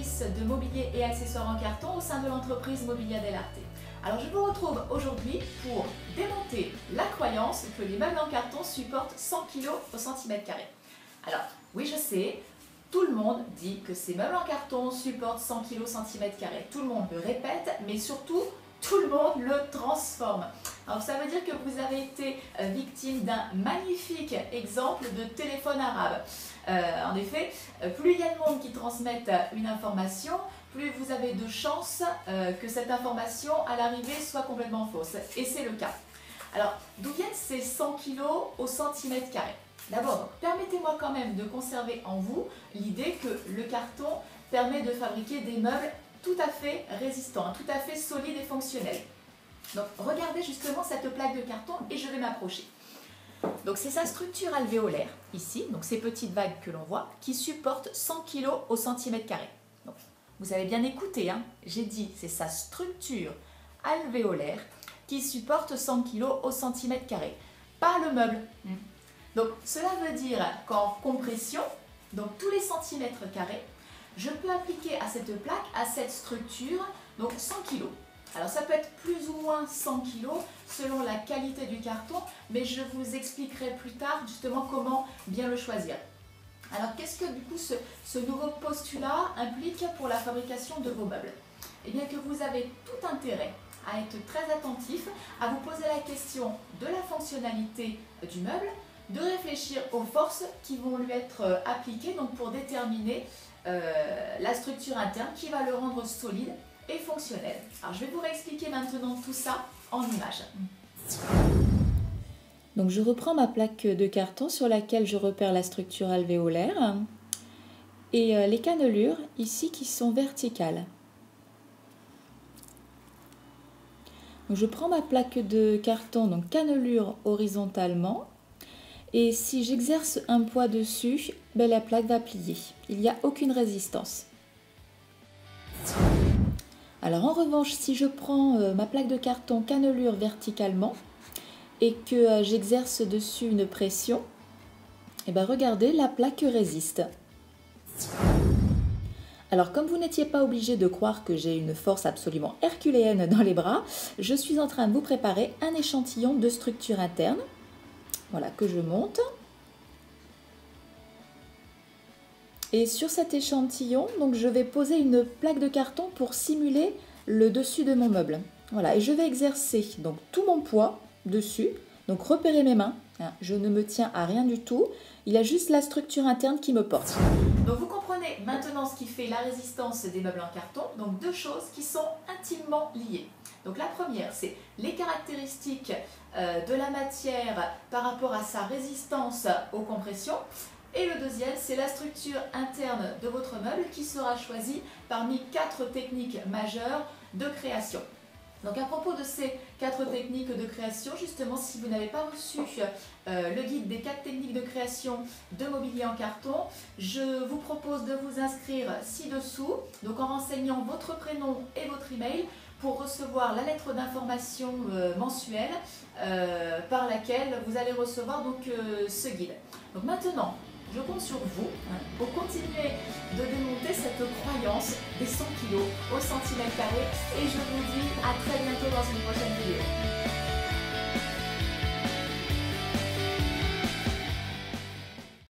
créatrice de mobilier et accessoires en carton au sein de l'entreprise Mobilia dell'Arte. Alors je vous retrouve aujourd'hui pour démonter la croyance que les meubles en carton supportent 100 kg au centimètre carré. Alors oui, je sais, tout le monde dit que ces meubles en carton supportent 100 kg au centimètre carré. Tout le monde le répète, mais surtout tout le monde le transforme. Alors ça veut dire que vous avez été victime d'un magnifique exemple de téléphone arabe. En effet, plus il y a de monde qui transmettent une information, plus vous avez de chances que cette information à l'arrivée soit complètement fausse. Et c'est le cas. Alors, d'où viennent ces 100 kg au centimètre carré? D'abord, permettez-moi quand même de conserver en vous l'idée que le carton permet de fabriquer des meubles tout à fait résistants, tout à fait solides et fonctionnels. Donc, regardez justement cette plaque de carton et je vais m'approcher. Donc, c'est sa structure alvéolaire, ici, donc ces petites vagues que l'on voit, qui supportent 100 kg au centimètre carré. Donc, vous avez bien écouté, hein, j'ai dit c'est sa structure alvéolaire qui supporte 100 kg au centimètre carré, pas le meuble. Donc, cela veut dire qu'en compression, donc tous les centimètres carrés, je peux appliquer à cette plaque, à cette structure, donc 100 kg. Alors ça peut être plus ou moins 100 kg selon la qualité du carton, mais je vous expliquerai plus tard justement comment bien le choisir. Alors qu'est-ce que du coup ce nouveau postulat implique pour la fabrication de vos meubles? Eh bien que vous avez tout intérêt à être très attentif, à vous poser la question de la fonctionnalité du meuble, de réfléchir aux forces qui vont lui être appliquées donc pour déterminer la structure interne qui va le rendre solide et fonctionnel. Alors je vais vous réexpliquer maintenant tout ça en images. Donc je reprends ma plaque de carton sur laquelle je repère la structure alvéolaire et les cannelures ici qui sont verticales. Donc je prends ma plaque de carton, donc cannelure horizontalement, et si j'exerce un poids dessus, la plaque va plier. Il n'y a aucune résistance. Alors en revanche, si je prends ma plaque de carton cannelure verticalement et que j'exerce dessus une pression, regardez, la plaque résiste. Alors comme vous n'étiez pas obligé de croire que j'ai une force absolument herculéenne dans les bras, je suis en train de vous préparer un échantillon de structure interne. Voilà, que je monte. Et sur cet échantillon, donc je vais poser une plaque de carton pour simuler le dessus de mon meuble. Voilà, et je vais exercer donc tout mon poids dessus. Donc repérez mes mains, hein, je ne me tiens à rien du tout. Il y a juste la structure interne qui me porte. Donc vous comprenez maintenant ce qui fait la résistance des meubles en carton. Donc deux choses qui sont intimement liées. Donc la première, c'est les caractéristiques de la matière par rapport à sa résistance aux compressions. Et le deuxième, c'est la structure interne de votre meuble qui sera choisie parmi 4 techniques majeures de création. Donc à propos de ces 4 techniques de création, justement, si vous n'avez pas reçu le guide des 4 techniques de création de mobilier en carton, je vous propose de vous inscrire ci-dessous, donc en renseignant votre prénom et votre email pour recevoir la lettre d'information mensuelle par laquelle vous allez recevoir donc, ce guide. Donc maintenant, je compte sur vous pour continuer de démonter cette croyance des 100 kg au centimètre carré et je vous dis à très bientôt dans une prochaine vidéo.